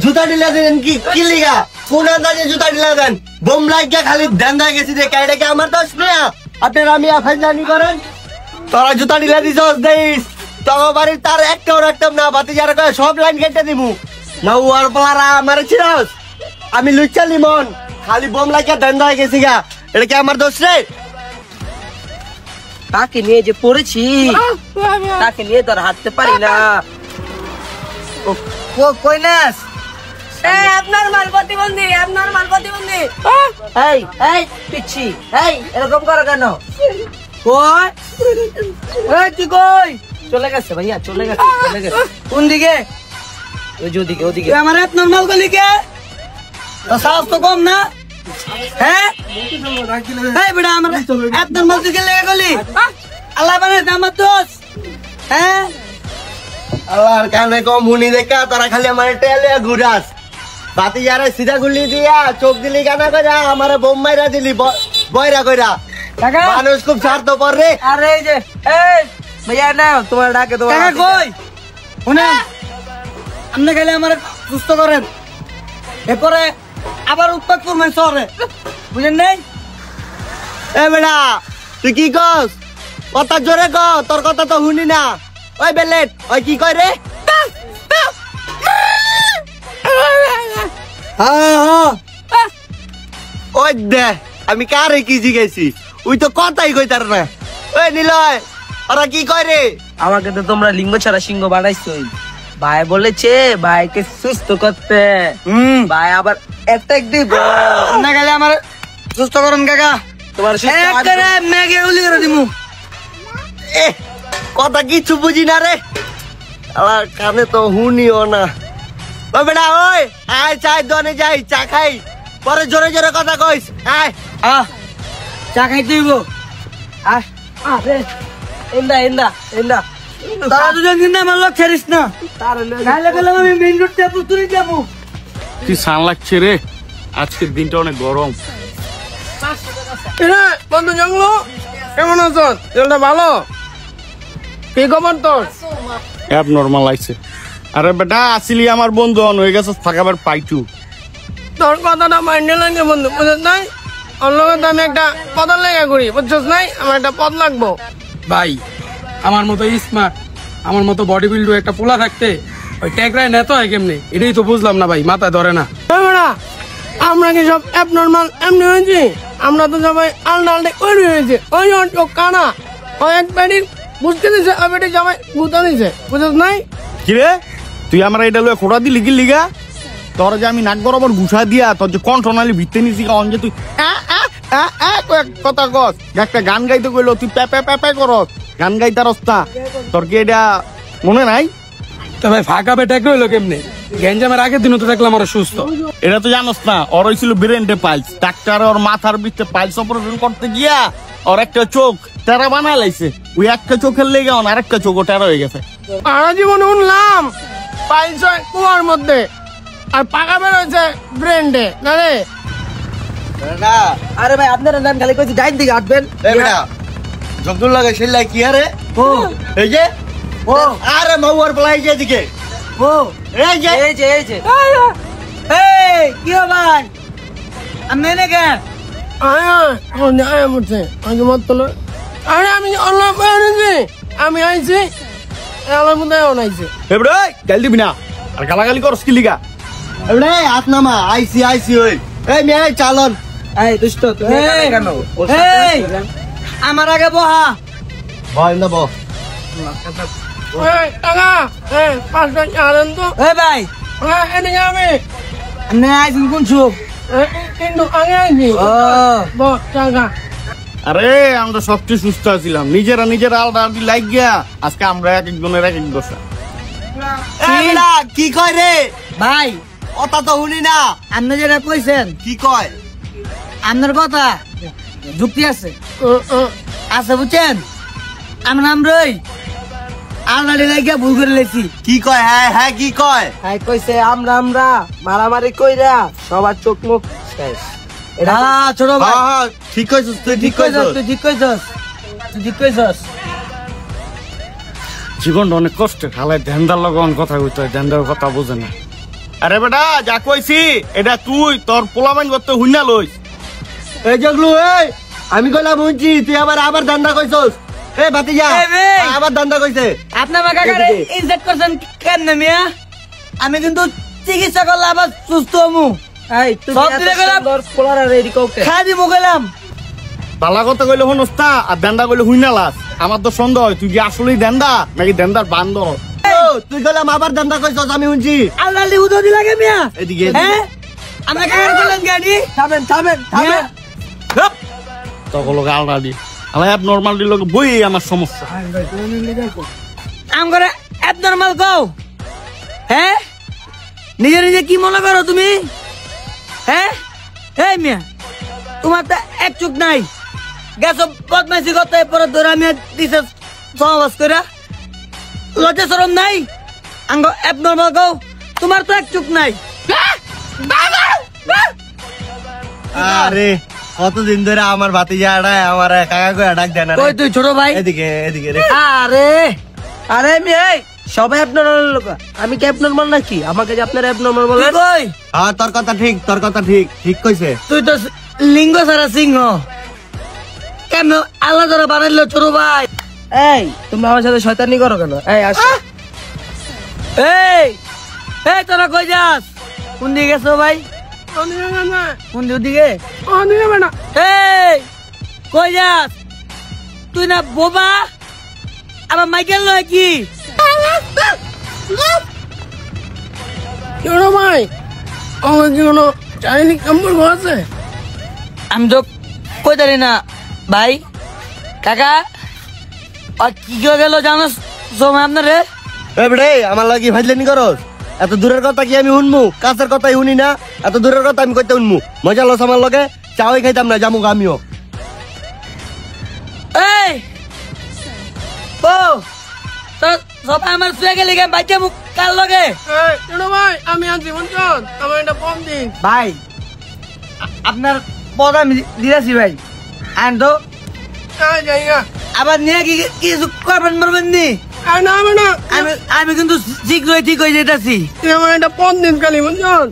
জুতা ঢিলা দিলেন কি লিগা কোন আন্দাজে জুতা ঢিলা দেন বোম লাগিয়া খালি ধান্দা গেছি দেখে এটাকে আমার দোষ মিয়া আপনারা মিয়া ফাইজলামি করেন তোরা জুতা ঢিলা দিছস দেইস তোর বাড়ির তার একটাও রাখতাম না বাতি যারা কয় সব লাইন কেটে দিমু না ওর পালারা আমারে চিরাস আমি লুচ্চা লিমন খালি বোম লাগিয়া ধান্দা গেছি গা এটা কি আমার দোষ রে তাকে নিয়ে যে পড়েছি তাকে নিয়ে তোর হাঁটতে পারি না কইনাস আপনার মাল প্রতিবন্ধী এই এই পিচ্ছি এই এরকম করো কেন কই এই তুই কই চলে গেছে ভাইয়া চলে গেছে কোন দিকে ওই ওদিকে ওদিকে আমার আপনার মাল গলি কে তো সাহস তো কম না হ্যাঁ এই বেটা আমার আপনার মাল দিকে লেগে গলি আল্লাহ বানাইছে আমার দোষ হ্যাঁ আল্লাহর কানে কম হুনি দেখা তোরা খালি আমার টেলে ঘুরাস বাতি যারা সিধা গুলি দিয়া চোখ দিলি কানা কইরা আমারে বোম মাইরা দিলি বয়রা কইরা মানুষ খুব স্বার্থপর রে আরে এই যে এই ভাইয়া না তোমার ডাকে তোমার কাকা কই শুনে আপনি খালি আমার সুস্থ করেন এরপরে আবার উৎপাত করবেন শহরে বুঝেন নাই এ বেটা তুই কি কস কথা জোরে ক তোর কথা তো শুনি না ওই বেলেট ওই কি কয় রে ওই দে আমি কারে কি জিজ্ঞেসি ওই তো কথাই কইতার না ওই নিলয় ওরা কি কয় রে আমাকে তো তোমরা লিঙ্গ ছাড়া সিংহ বানাইছো ভাই বলেছে ভাইকে সুস্থ করতে ভাই আবার অ্যাটাক দিব না গেলে আমার সুস্থ করুন কাকা তোমার মেঘে উলি করে দিমু কথা কিছু বুঝি না রে আমার কানে তো হুনিও না ও বেটা ওই আয় চাই দনে যাই চা খাই পরে জোরে জোরে কথা কইস আয় চা খাইতে হইব আরে এন্দা এন্দা এন্দা তারা দুজন কিন্তু আমার লোক ছাড়িস না নাহলে গেলাম আমি মেইন রোড থেকে তুই যাবো কি সান লাগছে রে আজকের দিনটা অনেক গরম বন্ধু জঙ্গল কেমন আছো জলটা ভালো কি খবর তোর অ্যাব নরমাল লাগছে আরে বেটা আসিলি আমার বন্ধু হয়ে গেছে থাকাবার পাইটু তোর কথাটা মাইন্ডে লাগে বন্ধু বুঝছ নাই ওর লগে তো আমি একটা পদের লেগে করি বুঝছস নাই আমার একটা পদ লাগবো ভাই আমার মতো স্মার্ট আমার মতো বডি বিল্ডার একটা পোলা থাকতে ওই ট্যাগরাই নেত হয় কেমনি এটাই তো বুঝলাম না ভাই মাথায় ধরে না আমরা কি সব অ্যাবনর্মাল এমনি হয়েছি আমরা তো সবাই আলডা আলডা ওই হয়েছে ওই ও কানা ওই এক ব্যাডি বুঝতে দিছে ওই ব্যাডি জামাই গুতা দিছে বুঝছ নাই কি রে তুই আমার এটা লয়ে খোড়া দিলি কি লিগা তোর যে আমি নাক বরাবর ঘুষা দিয়া তোর যে কণ্ঠনালী ভিত্তি নিছি কারণ যে তুই কথা কস একটা গান গাইতে কইলো তুই প্যা প্যা প্যা করস গান গাইতার অবস্থা তোর কি এটা মনে নাই তো ভাই ফাঁকা বেটাক রইলো কেমনে গ্যাঞ্জামের আগের দিনও তো দেখলাম ওরা সুস্থ এটা তো জানোস না ওর হয়েছিল ব্রেন্ডে পাইলস ডাক্তার ওর মাথার ভিতরে পাইলস অপারেশন করতে গিয়া ওর একটা চোখ টেরা বানা লাইছে ওই একটা চোখের লেগে আর একটা চোখও টেরা হয়ে গেছে সারা জীবনে শুনলাম পাইলস কুয়ার মধ্যে আর পাকা বের হয়েছে ব্রেন্ডে না রে আরে ভাই আপনারা নাম খালি কইছি ডাইন দিকে হাঁটবেন এই বেটা জগদুল লাগে সেলাই কি আরে ও এই যে ও আরে মাউয়ার পলাই যে দিকে ও এই যে এই যে এই যে এই কি ভাই আমি নে কে আয়া কোন আয়া মুছে আগে মত তো আরে আমি অল্লাহ কইছি আমি আইছি আলার মধ্যে আইছে এ বড় গাল দিবি না আর গালাগালি করস কি লিগা এবারে হাত নামা আইসি ওই এই মেয়ে চালন এই দুষ্ট তুমি কেন এই আমার আগে বহা ভয় না বহ এই টাকা এই 5 টাকা আনেন তো এই ভাই এদিকে আমি আপনি আইছেন কোন সুখ কিন্তু আগে আইছি ও টাকা আরে আমরা সবচেয়ে সুস্থ ছিলাম নিজেরা আলাদা আলাদা লাইক গিয়া আজকে আমরা এক একজনের এক এক দশা কি কয় রে ভাই কথা তো শুনি না আপনি যেটা কইছেন কি কয় আপনার কথা যুক্তি আছে আছে বুঝছেন আমার নাম রই আলনাড়ি লাগিয়া ভুল করে লেছি কি কয় হ্যাঁ হ্যাঁ কি কয় হ্যাঁ কইছে আমরা মারামারি কইরা সবার চোখ মুখ শেষ এটা ছোট ভাই ঠিক কইছস তুই ঠিক কইছস তুই ঠিক কইছস তুই ঠিক কইছস জীবনটা অনেক কষ্টের, খালাই ধ্যানদার লগন কথা কইতে হয়, ধ্যানদার কথা বোঝে না। আরে বেটা যা কইছি এটা তুই তোর পোলামাইন করতে হুইনা লইস। এই জগলু এই আমি কইলাম বুঝছি তুই আবার দান্দা কইছস। এ ভাতিজা এই বে। আবার দান্দা কইছে। আপনি আমার কাকারে এদিকে। ইনজেক্ট করছেন কেন না মিয়া? আমি কিন্তু চিকিৎসা করলে আবার সুস্থ হমু। এই তুমি সব এত দিলে গেলাম। সুন্দর পোলার আর এদিকে ওকে খাই দিব গেলাম। বালা কথা কইলে হনস না, আর ধ্যানদা কইলে হুইনা লাস। আমার তো সন্দেহ হয় তুই কি আসলেই ধ্যানদা নাকি ধ্যানদার বান্দর। ও তুই কইলাম আবার দান্দা কইছস আমি শুনছি। আল্লাহ লি উদো দিলাগে মিয়া। এদিকে হ্যাঁ আমরা কাকারে বললেন গাড়ি থামেন থামেন মিয়া থামেন তখন লোক আলরাডি আমার নর্মাল লোক বই আমার সমস্যা। আম করে অ্যাবনরমাল কও। হ্যাঁ নিজে নিজে কি মনে করো তুমি? হ্যাঁ এই মিয়া তোমার তো এক চোখ নাই, গেছো বদমাইশি করতে পরে ধরে আমি দিছে সমাবাস করে লজ্জা শরম নাই? আঙ্গ অ্যাবনরমাল কও, তোমার তো এক চোখ নাই। আরে কতদিন ধরে আমার ভাতিজাটা আমার কাকা কইয়া ডাক দেন না কই তুই ছোট ভাই? এদিকে এদিকে রে। আরে আরে মেয়ে সবাই আপনার লোক, আমি কি আপনার নাকি? আমাকে যে আপনার অ্যাবনর্মাল তুই বলেন। কই? হ্যাঁ তোর কথা ঠিক ঠিক কইছে। তুই তো লিঙ্গ সারা সিংহ কেন আল্লাহ ধরে বানাইলো ছোট ভাই? এই তুমি আমার সাথে শয়তানি করো কেন? এই আসো। এই এই তোরা কই যাস? কোন দিকে গেছো ভাই? কোন দিকে? এই কই যাস? তুই না বোবা আবার মাইকেল নয় কি? কেন ভাই আমার কি কোনো চাইনিজ সম্পর্ক আছে? আমি তো কই জানি না ভাই। কাকা আর কি করে গেল জানোস সময় আপনারে? এ বেড়ে আমার লাগি ভাইজলানি করস? এত দূরের কথা কি আমি শুনমু? কাছের কথাই শুনি না, এত দূরের কথা আমি কইতে শুনমু? মজা লস আমার লগে চাওই খাইতাম না, জামুক আমিও। এই ও তো সবাই আমার শুয়ে গেলি গে বাচ্চা মুখ কার লগে? কেন ভাই আমি আছি বুঝছেন, আমার এটা কম দিন। ভাই আপনার পদ আমি দিয়েছি ভাই। আন তো জায়গা আবার নিয়ে কি কিছু করবেন মারবেন নি? না আমি কিন্তু শীঘ্রই ঠিক হয়ে যেতেছি। তুই আমার এটা 5 দিন খালি বুঝছেন।